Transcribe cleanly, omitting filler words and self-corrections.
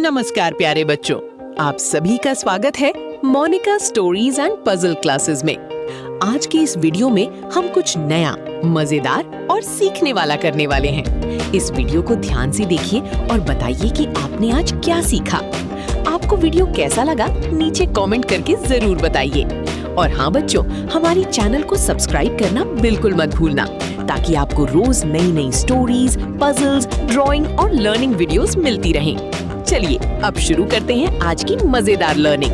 नमस्कार प्यारे बच्चों, आप सभी का स्वागत है Monika stories and puzzle classes में। आज की इस वीडियो में हम कुछ नया, मजेदार और सीखने वाला करने वाले हैं। इस वीडियो को ध्यान से देखिए और बताइए कि आपने आज क्या सीखा। आपको वीडियो कैसा लगा नीचे कमेंट करके जरूर बताइए। और हाँ बच्चों, हमारी चैनल को सब्सक्राइब करना बिल्कुल मत भूलना, ताकि आपको रोज नई नई स्टोरीज, पजल्स, ड्राइंग और लर्निंग वीडियोस मिलती रहें। चलिए अब शुरू करते हैं आज की मजेदार लर्निंग।